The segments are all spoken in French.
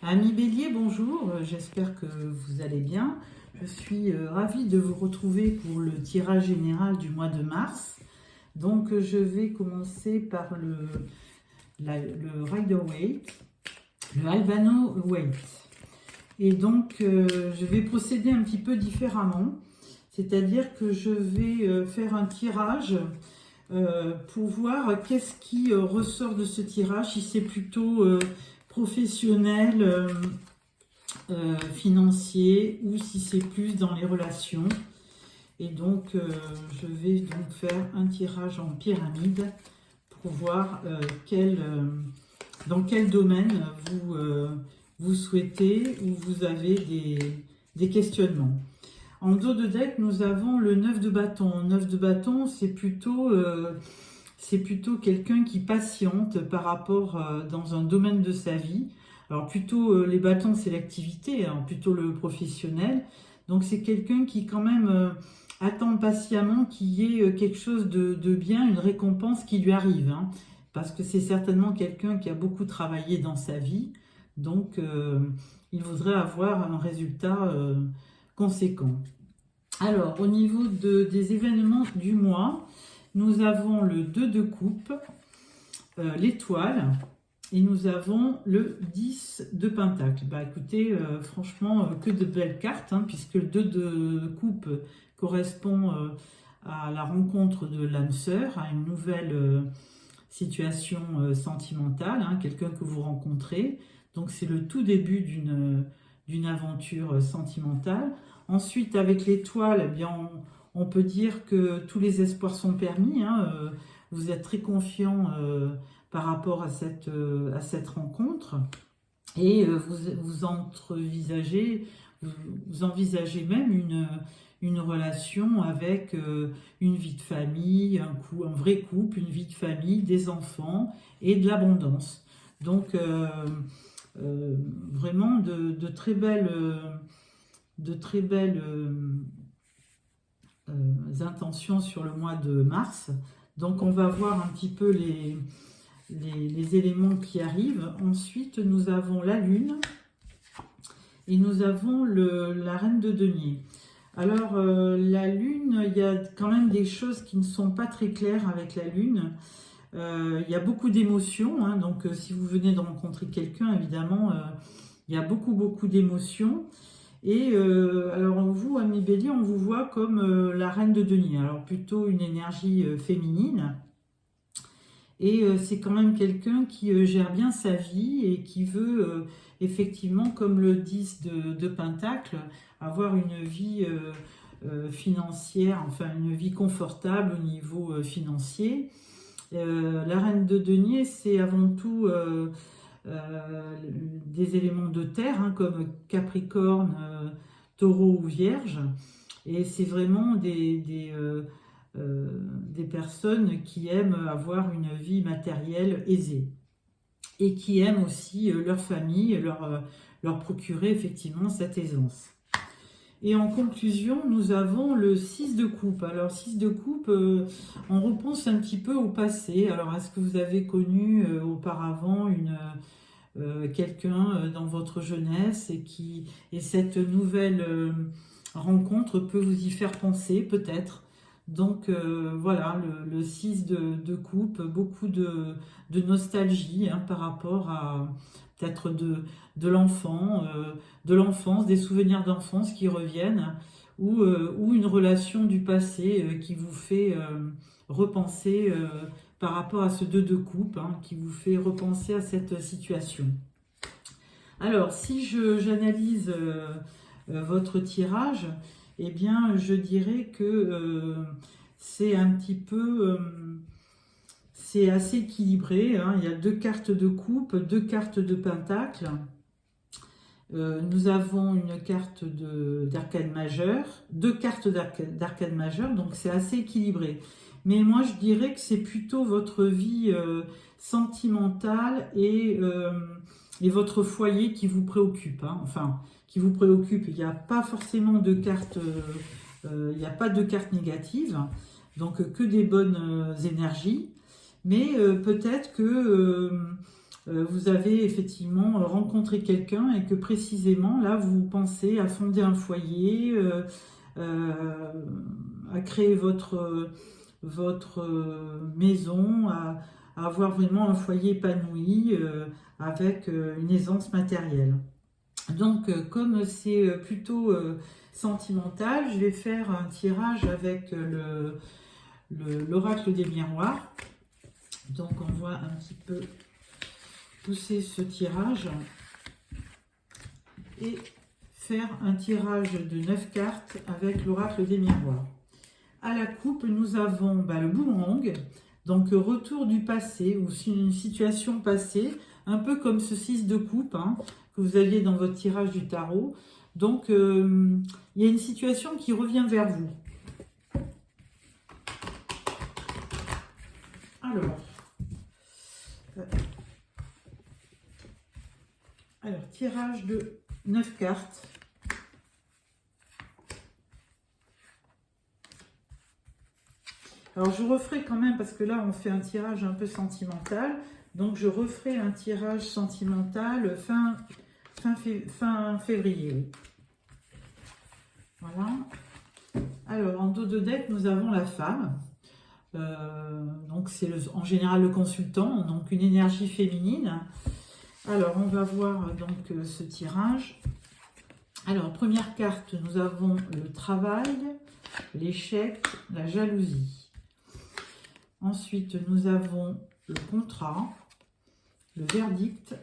Amis Bélier, bonjour, j'espère que vous allez bien. Je suis ravie de vous retrouver pour le tirage général du mois de mars. Donc je vais commencer par le Rider-Waite, le Albano-Waite. Et donc je vais procéder un petit peu différemment, c'est-à-dire que je vais faire un tirage pour voir qu'est-ce qui ressort de ce tirage, si c'est plutôt professionnel, financier, ou si c'est plus dans les relations. Et donc je vais donc faire un tirage en pyramide pour voir dans quel domaine vous souhaitez ou vous avez des questionnements. En dos de deck, nous avons le 9 de bâton. 9 de bâton, c'est plutôt quelqu'un qui patiente par rapport dans un domaine de sa vie. Alors plutôt les bâtons, c'est l'activité, hein, plutôt le professionnel. Donc c'est quelqu'un qui quand même attend patiemment qu'il y ait quelque chose de bien, une récompense qui lui arrive. Hein, parce que c'est certainement quelqu'un qui a beaucoup travaillé dans sa vie. Donc il voudrait avoir un résultat conséquent. Alors, au niveau des événements du mois, nous avons le 2 de coupe, l'étoile, et nous avons le 10 de pentacle. Bah écoutez, franchement, que de belles cartes, hein, puisque le 2 de coupe correspond à la rencontre de l'âme sœur, à une nouvelle situation sentimentale, hein, quelqu'un que vous rencontrez. Donc c'est le tout début d'une aventure sentimentale. Ensuite, avec l'étoile, eh bien, on peut dire que tous les espoirs sont permis. Hein, vous êtes très confiant par rapport à cette rencontre. Et vous envisagez même une relation avec une vie de famille, un vrai couple, une vie de famille, des enfants et de l'abondance. Donc, vraiment de très belles intentions sur le mois de mars. Donc on va voir un petit peu les éléments qui arrivent. Ensuite nous avons la lune et nous avons la reine de denier. Alors la lune, il y a quand même des choses qui ne sont pas très claires avec la lune. Il y a beaucoup d'émotions, hein, donc si vous venez de rencontrer quelqu'un, évidemment, il y a beaucoup d'émotions. Et alors vous, amis Bélier, on vous voit comme la reine de denier, alors plutôt une énergie féminine. Et c'est quand même quelqu'un qui gère bien sa vie et qui veut effectivement, comme le 10 de pentacle, avoir une vie financière, enfin une vie confortable au niveau financier. La reine de denier, c'est avant tout des éléments de terre, hein, comme Capricorne, Taureau ou Vierge. Et c'est vraiment des personnes qui aiment avoir une vie matérielle aisée. Et qui aiment aussi leur famille, leur procurer effectivement cette aisance. Et en conclusion, nous avons le 6 de coupe. Alors 6 de coupe, on repense un petit peu au passé. Alors est-ce que vous avez connu auparavant quelqu'un dans votre jeunesse et cette nouvelle rencontre peut vous y faire penser peut-être. Donc voilà, le 6 de coupe, beaucoup de nostalgie, hein, par rapport à peut-être de l'enfance, des souvenirs d'enfance qui reviennent, ou une relation du passé qui vous fait repenser par rapport à ce 2 de coupe, hein, qui vous fait repenser à cette situation. Alors, si j'analyse votre tirage, eh bien, je dirais que c'est un petit peu... c'est assez équilibré, hein. Il y a 2 cartes de coupe, 2 cartes de pentacle. Nous avons une carte d'arcane majeur, 2 cartes d'arcane majeur, donc c'est assez équilibré. Mais moi, je dirais que c'est plutôt votre vie sentimentale et votre foyer qui vous préoccupe. Hein. Enfin, qui vous préoccupe. Il n'y a pas forcément de cartes, il n'y a pas de cartes négatives, donc que des bonnes énergies. Mais peut-être que vous avez effectivement rencontré quelqu'un et que précisément là vous pensez à fonder un foyer, à créer votre maison, à avoir vraiment un foyer épanoui avec une aisance matérielle. Donc comme c'est plutôt sentimental, je vais faire un tirage avec l'oracle des miroirs. Donc on va un petit peu pousser ce tirage et faire un tirage de 9 cartes avec l'oracle des miroirs. À la coupe, nous avons le boomerang, donc retour du passé ou une situation passée, un peu comme ce 6 de coupe que vous aviez dans votre tirage du tarot. Donc il y a une situation qui revient vers vous. Alors, tirage de 9 cartes. Alors, je referai quand même, parce que là, on fait un tirage un peu sentimental. Donc, je referai un tirage sentimental fin février. Voilà. Alors, en dos de deck, nous avons la femme. Donc, c'est en général le consultant, donc une énergie féminine. Alors, on va voir donc ce tirage. Alors, première carte, nous avons le travail, l'échec, la jalousie. Ensuite, nous avons le contrat, le verdict,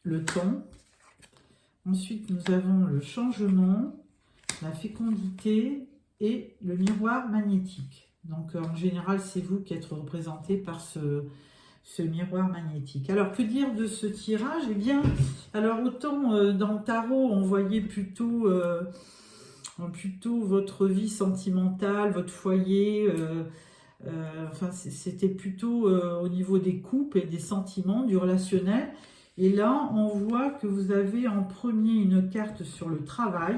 le temps. Ensuite, nous avons le changement, la fécondité et le miroir magnétique. Donc, en général, c'est vous qui êtes représenté par ce miroir magnétique. Alors, que dire de ce tirage? Eh bien, alors autant dans le tarot, on voyait plutôt votre vie sentimentale, votre foyer, enfin, c'était plutôt au niveau des couples et des sentiments, du relationnel. Et là, on voit que vous avez en premier une carte sur le travail.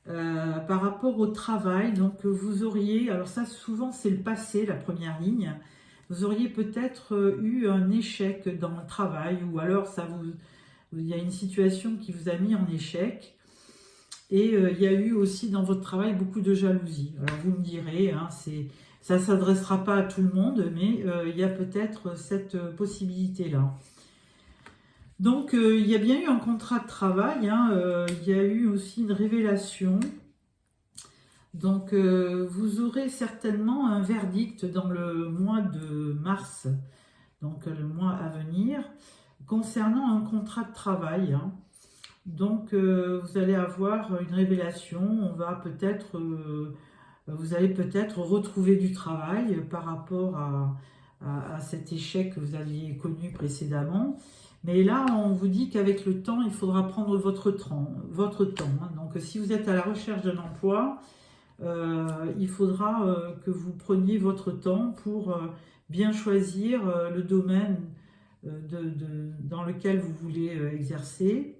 Par rapport au travail, donc vous auriez, alors ça souvent c'est le passé, la première ligne, vous auriez peut-être eu un échec dans le travail, ou alors il y a une situation qui vous a mis en échec, et il y a eu aussi dans votre travail beaucoup de jalousie. Alors vous me direz, ça ne s'adressera pas à tout le monde, mais il y a peut-être cette possibilité-là. Donc, il y a bien eu un contrat de travail, il y a eu aussi une révélation. Donc, vous aurez certainement un verdict dans le mois de mars, donc le mois à venir, concernant un contrat de travail. Donc, vous allez avoir une révélation, vous allez peut-être retrouver du travail par rapport à cet échec que vous aviez connu précédemment. Mais là, on vous dit qu'avec le temps, il faudra prendre votre temps. Donc, si vous êtes à la recherche d'un emploi, il faudra que vous preniez votre temps pour bien choisir le domaine dans lequel vous voulez exercer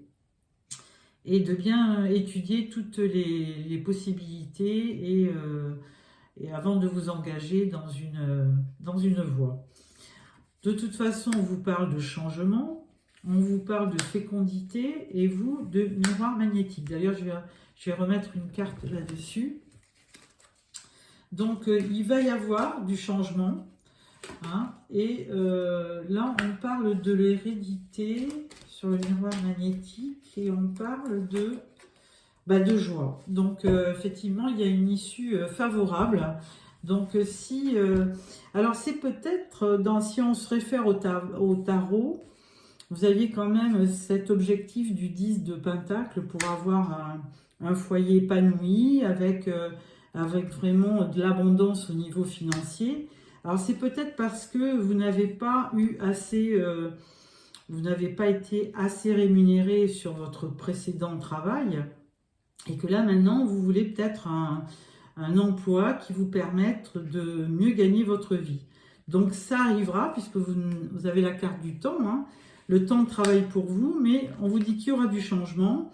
et de bien étudier toutes les possibilités et avant de vous engager dans une voie. De toute façon, on vous parle de changement. On vous parle de fécondité et vous de miroir magnétique. D'ailleurs, je vais remettre une carte là-dessus. Donc, il va y avoir du changement. Et là, on parle de l'hérédité sur le miroir magnétique et on parle de joie. Donc, effectivement, il y a une issue favorable. Donc, alors, c'est peut-être, si on se réfère au tarot, vous aviez quand même cet objectif du 10 de Pentacle pour avoir un foyer épanoui avec vraiment de l'abondance au niveau financier. Alors c'est peut-être parce que vous n'avez pas été assez rémunéré sur votre précédent travail et que là maintenant vous voulez peut-être un emploi qui vous permette de mieux gagner votre vie. Donc ça arrivera puisque vous avez la carte du temps, le temps de travail pour vous, mais on vous dit qu'il y aura du changement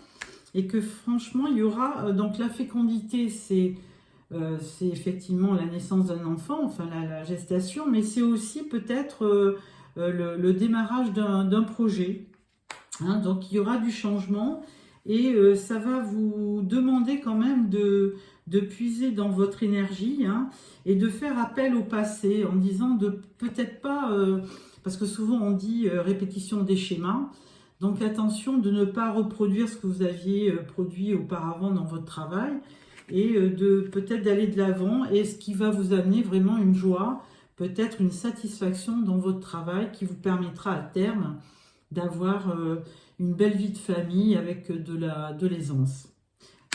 et que franchement, il y aura... donc la fécondité, c'est effectivement la naissance d'un enfant, enfin la gestation, mais c'est aussi peut-être le démarrage d'un projet. Hein, donc il y aura du changement et ça va vous demander quand même de puiser dans votre énergie, hein, et de faire appel au passé en disant de peut-être pas, parce que souvent on dit répétition des schémas, donc attention de ne pas reproduire ce que vous aviez produit auparavant dans votre travail et de peut-être d'aller de l'avant, et ce qui va vous amener vraiment une joie, peut-être une satisfaction dans votre travail qui vous permettra à terme d'avoir une belle vie de famille avec de l'aisance.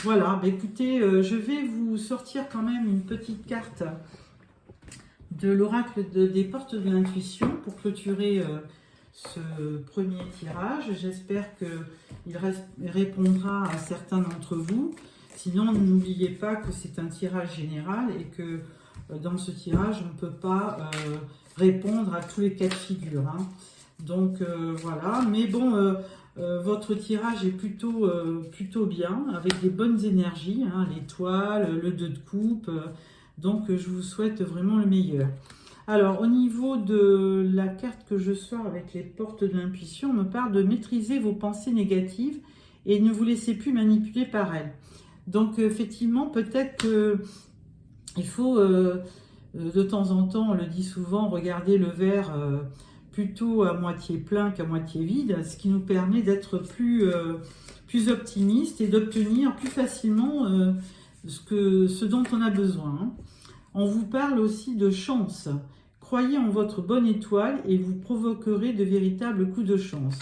Voilà, bah écoutez, je vais vous sortir quand même une petite carte de l'oracle des portes de l'intuition pour clôturer ce premier tirage. J'espère qu'il répondra à certains d'entre vous. Sinon, n'oubliez pas que c'est un tirage général et que dans ce tirage, on ne peut pas répondre à tous les cas de figure, hein. Donc voilà, mais bon, votre tirage est plutôt bien, avec des bonnes énergies, hein, l'étoile, le 2 de coupe, donc je vous souhaite vraiment le meilleur. Alors au niveau de la carte que je sors avec les portes de l'intuition, on me parle de maîtriser vos pensées négatives et ne vous laissez plus manipuler par elles. Donc effectivement, peut-être qu'il faut de temps en temps, on le dit souvent, regarder le verre plutôt à moitié plein qu'à moitié vide, ce qui nous permet d'être plus optimiste et d'obtenir plus facilement ce dont on a besoin, hein. On vous parle aussi de chance. Croyez en votre bonne étoile et vous provoquerez de véritables coups de chance.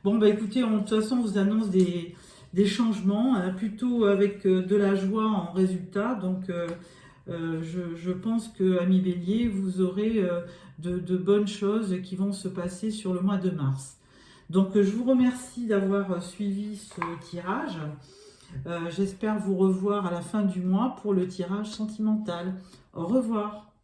Bon, bah écoutez, de toute façon, on vous annonce des changements, hein, plutôt avec de la joie en résultat. Donc, je pense que, amis Bélier, vous aurez de bonnes choses qui vont se passer sur le mois de mars. Donc, je vous remercie d'avoir suivi ce tirage. J'espère vous revoir à la fin du mois pour le tirage sentimental. Au revoir.